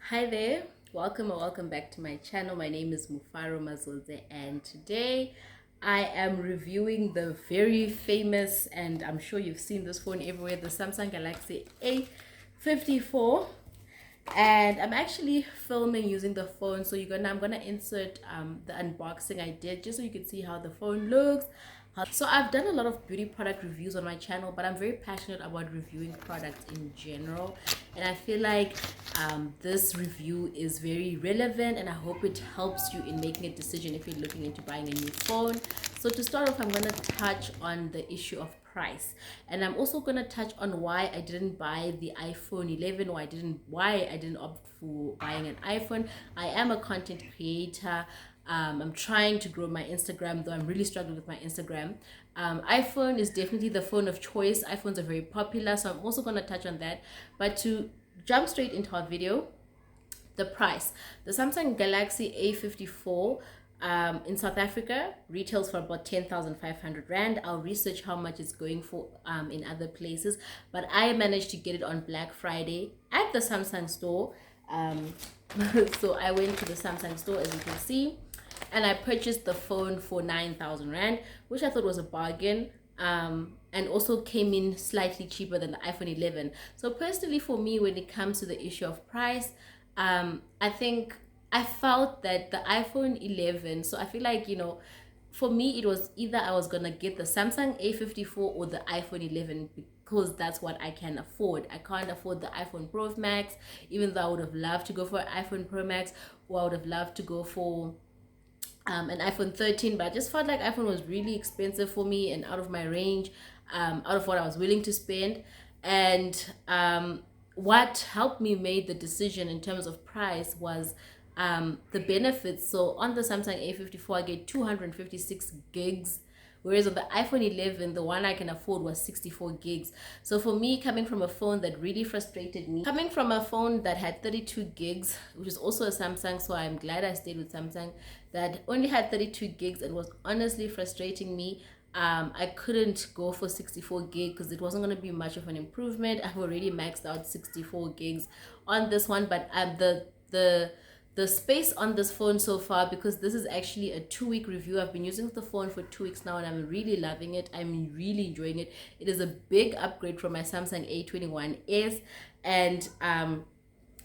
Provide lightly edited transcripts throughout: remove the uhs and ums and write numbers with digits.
Hi there, welcome or welcome back to my channel. My name is Mufaro Mazoze, and today I am reviewing the very famous, and I'm sure you've seen this phone everywhere, the Samsung Galaxy A54. And I'm actually filming using the phone, so I'm gonna insert the unboxing I did just so you can see how the phone looks. So I've done a lot of beauty product reviews on my channel, but I'm very passionate about reviewing products in general, and I feel like this review is very relevant, and I hope it helps you in making a decision if you're looking into buying a new phone. So to start off, I'm going to touch on the issue of price, and I'm also going to touch on why I didn't buy the iPhone 11, why I didn't opt for buying an iPhone. I am a content creator. I'm trying to grow my Instagram, though I'm really struggling with my Instagram. iPhone is definitely the phone of choice. iPhones are very popular, so I'm also going to touch on that. But to jump straight into our video, the price. The Samsung Galaxy A54 in South Africa retails for about 10,500 Rand. I'll research how much it's going for in other places, but I managed to get it on Black Friday at the Samsung store. Um, so I went to the Samsung store, as you can see, and I purchased the phone for 9,000 Rand, which I thought was a bargain. And also came in slightly cheaper than the iPhone 11. So personally, for me, when it comes to the issue of price, I think I felt that the iPhone 11. So I feel like, for me, it was either I was gonna get the Samsung A54 or the iPhone 11, because that's what I can afford. I can't afford the iPhone Pro Max, even though I would have loved to go for an iPhone Pro Max, or I would have loved to go for an iPhone 13, but I just felt like iPhone was really expensive for me and out of my range, out of what I was willing to spend. And what helped me made the decision in terms of price was the benefits. So on the Samsung A54, I get 256 gigs, whereas on the iPhone 11, the one I can afford was 64 gigs. So for me, coming from a phone that really frustrated me, coming from a phone that had 32 gigs, which is also a Samsung, so I'm glad I stayed with Samsung, that only had 32 gigs and was honestly frustrating me. I couldn't go for 64 gig because it wasn't going to be much of an improvement. I've already maxed out 64 gigs on this one, but the space on this phone so far, because this is actually a 2-week review. I've been using the phone for 2 weeks now, and I'm really loving it. I'm really enjoying it. It is a big upgrade from my Samsung A21s, and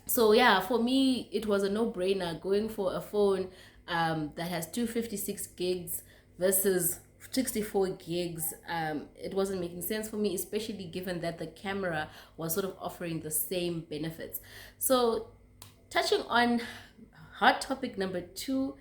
so yeah, for me it was a no-brainer going for a phone that has 256 gigs versus 64 gigs. It wasn't making sense for me, especially given that the camera was sort of offering the same benefits. So touching on hot topic number 2,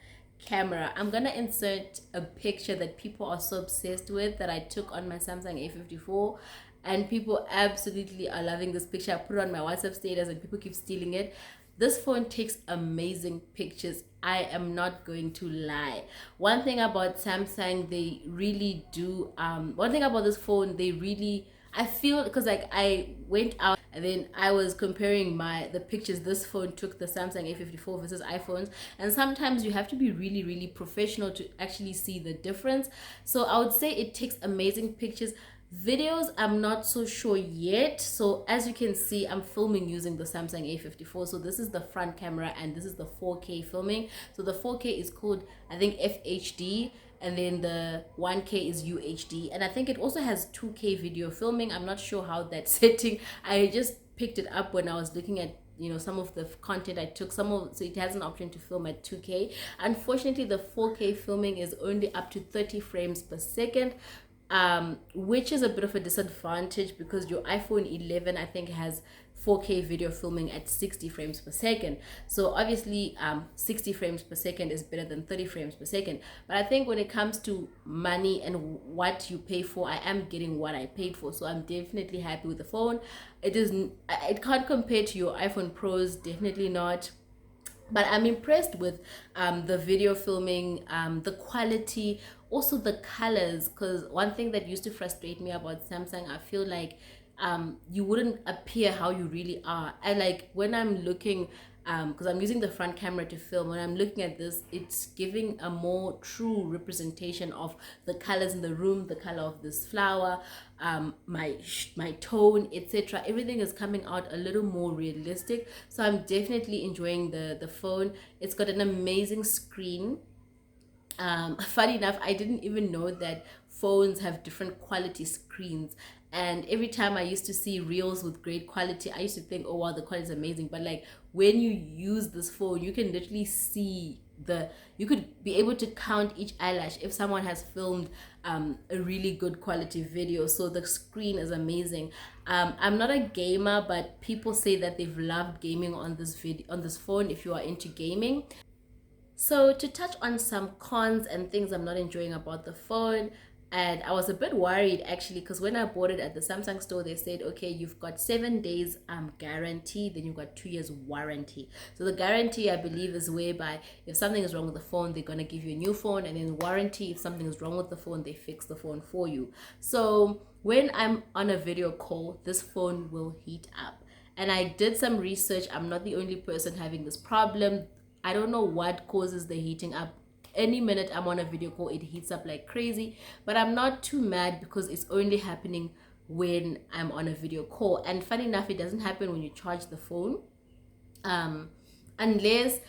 camera, I'm gonna insert a picture that people are so obsessed with that I took on my Samsung A54, and people absolutely are loving this picture. I put it on my WhatsApp status and people keep stealing it. This phone takes amazing pictures. I am not going to lie. One thing about Samsung, they really do. One thing about this phone, they really, I feel, because like I went out and then I was comparing the pictures this phone took, the Samsung A54 versus iPhones, and sometimes you have to be really, really professional to actually see the difference. So I would say it takes amazing pictures. Videos, I'm not so sure yet. So as you can see, I'm filming using the Samsung A54. So this is the front camera and this is the 4K filming. So the 4K is called, I think, FHD, and then the 1K is UHD, and I think it also has 2K video filming. I'm not sure how that setting, I just picked it up when I was looking at some of the content I took. So it has an option to film at 2K. Unfortunately, the 4K filming is only up to 30 frames per second, which is a bit of a disadvantage because your iPhone 11, I think, has 4K video filming at 60 frames per second. So obviously 60 frames per second is better than 30 frames per second. But I think when it comes to money and what you pay for, I am getting what I paid for. So I'm definitely happy with the phone. It can't compare to your iPhone Pros, definitely not, but I'm impressed with the video filming, the quality, also the colors. Because one thing that used to frustrate me about Samsung, I feel like you wouldn't appear how you really are. I like when I'm looking because I'm using the front camera to film. When I'm looking at this, it's giving a more true representation of the colors in the room, the color of this flower, my tone, etc. Everything is coming out a little more realistic. So I'm definitely enjoying the phone. It's got an amazing screen. Funny enough, I didn't even know that phones have different quality screens. And every time I used to see reels with great quality, I used to think, oh wow, the quality is amazing. But like when you use this phone, you can literally see you could be able to count each eyelash if someone has filmed a really good quality video. So the screen is amazing. I'm not a gamer, but people say that they've loved gaming on this phone if you are into gaming. So to touch on some cons and things I'm not enjoying about the phone, and I was a bit worried actually because when I bought it at the Samsung store, they said, okay, you've got 7 days guarantee, then you've got 2 years warranty. So the guarantee, I believe, is whereby if something is wrong with the phone, they're gonna give you a new phone, and then warranty, if something is wrong with the phone, they fix the phone for you. So when I'm on a video call, this phone will heat up. And I did some research. I'm not the only person having this problem. I don't know what causes the heating up. Any minute I'm on a video call, it heats up like crazy, but I'm not too mad because it's only happening when I'm on a video call. And funny enough, it doesn't happen when you charge the phone. Unless,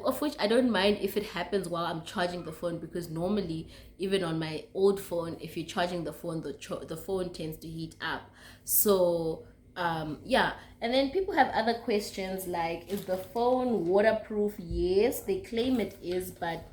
of which I don't mind if it happens while I'm charging the phone, because normally even on my old phone, if you're charging the phone, the phone tends to heat up. So and then people have other questions like, is the phone waterproof? Yes, they claim it is, but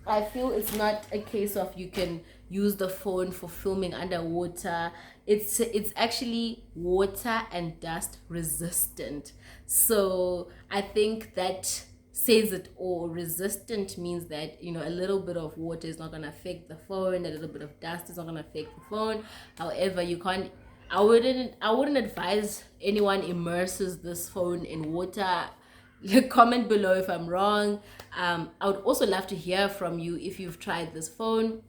I feel it's not a case of you can use the phone for filming underwater. It's actually water and dust resistant. So I think that says it all. Resistant means that, you know, a little bit of water is not going to affect the phone, a little bit of dust is not going to affect the phone. However, you can't I wouldn't advise anyone immerses this phone in water. Comment below if I'm wrong. I would also love to hear from you if you've tried this phone.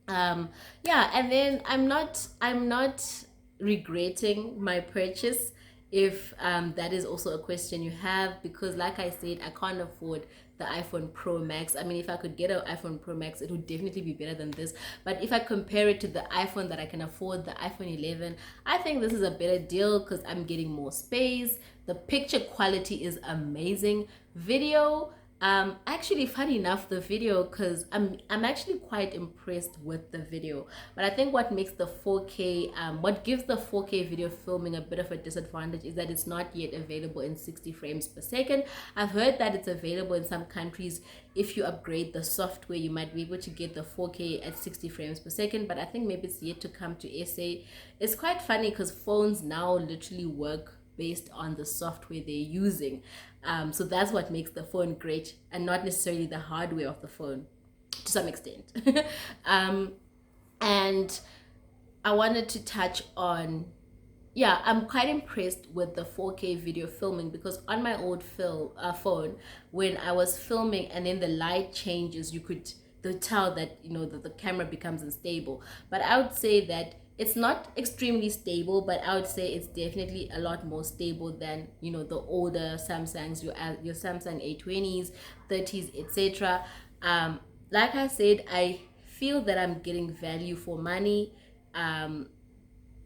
And then I'm not regretting my purchase, if that is also a question you have, because like I said, I can't afford the iPhone Pro Max. I mean, if I could get an iPhone Pro Max, it would definitely be better than this. But if I compare it to the iPhone that I can afford, the iPhone 11, I think this is a better deal because I'm getting more space. The picture quality is amazing. Video, actually, funny enough, the video, because I'm actually quite impressed with the video. But I think what makes the 4K, what gives the 4K video filming a bit of a disadvantage is that it's not yet available in 60 frames per second. I've heard that it's available in some countries. If you upgrade the software, you might be able to get the 4K at 60 frames per second, but I think maybe it's yet to come to SA. It's quite funny because phones now literally work based on the software they're using. So that's what makes the phone great, and not necessarily the hardware of the phone to some extent. And I wanted to touch on, I'm quite impressed with the 4K video filming, because on my old phone, when I was filming and then the light changes, you could tell that, you know, the camera becomes unstable. But I would say that it's not extremely stable, but I would say it's definitely a lot more stable than, you know, the older Samsungs, your Samsung A20s, 30s, etc. Like I said, I feel that I'm getting value for money.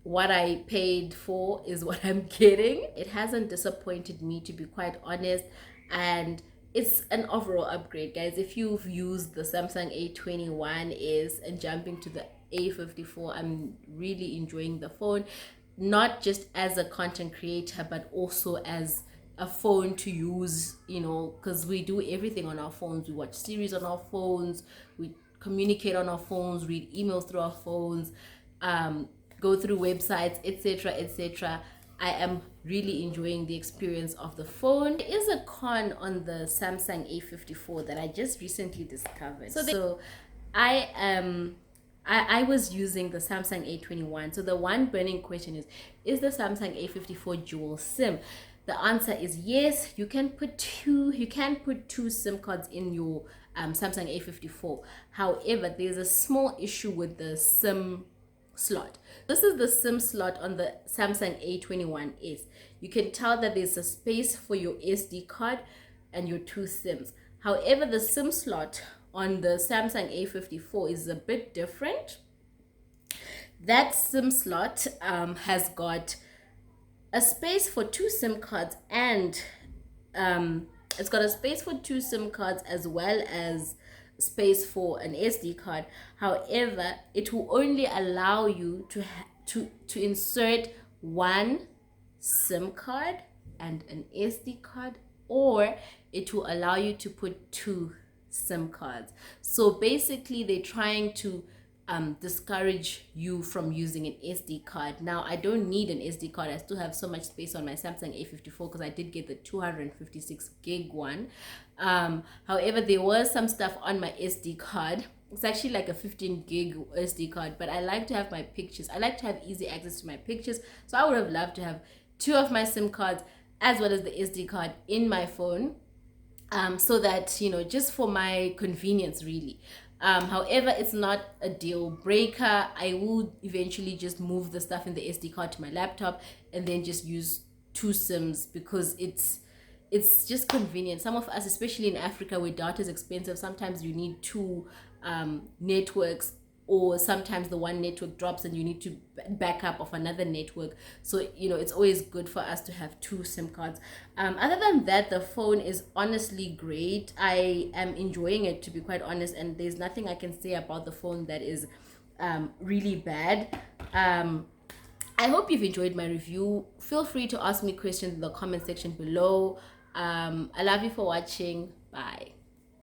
What I paid for is what I'm getting. It hasn't disappointed me, to be quite honest, and it's an overall upgrade, guys. If you've used the Samsung A21s and jumping to the A54, I'm really enjoying the phone, not just as a content creator, but also as a phone to use, you know, because we do everything on our phones. We watch series on our phones, we communicate on our phones, read emails through our phones, go through websites, etc., etc. I am really enjoying the experience of the phone. There is a con on the Samsung A54 that I just recently discovered. So I was using the Samsung A21. So the one burning question is the Samsung A54 Dual SIM? The answer is yes. You can put two SIM cards in your Samsung A54. However, there's a small issue with the SIM slot. This is the SIM slot on the Samsung A21s. you can tell that there's a space for your SD card and your two SIMs. However, the SIM slot on the Samsung A54 is a bit different. That SIM slot has got a space for two SIM cards, and it's got a space for two SIM cards as well as space for an SD card. However, it will only allow you to insert one SIM card and an SD card, or it will allow you to put two SIM cards. So basically, they're trying to discourage you from using an SD card. Now, I don't need an SD card. I still have so much space on my Samsung A54 because I did get the 256 gig one. However, there was some stuff on my SD card. It's actually like a 15 gig SD card, but I like to have my pictures. I like to have easy access to my pictures. So I would have loved to have two of my SIM cards as well as the SD card in my phone, so that, you know, just for my convenience, really. However, it's not a deal breaker. I will eventually just move the stuff in the SD card to my laptop and then just use two SIMs, because it's just convenient. Some of us, especially in Africa where data is expensive, sometimes you need two networks, or sometimes the one network drops and you need to back up of another network. So, you know, it's always good for us to have two SIM cards. Other than that, the phone is honestly great. I am enjoying it, to be quite honest, and there's nothing I can say about the phone that is really bad. I hope you've enjoyed my review. Feel free to ask me questions in the comment section below. I love you for watching. Bye.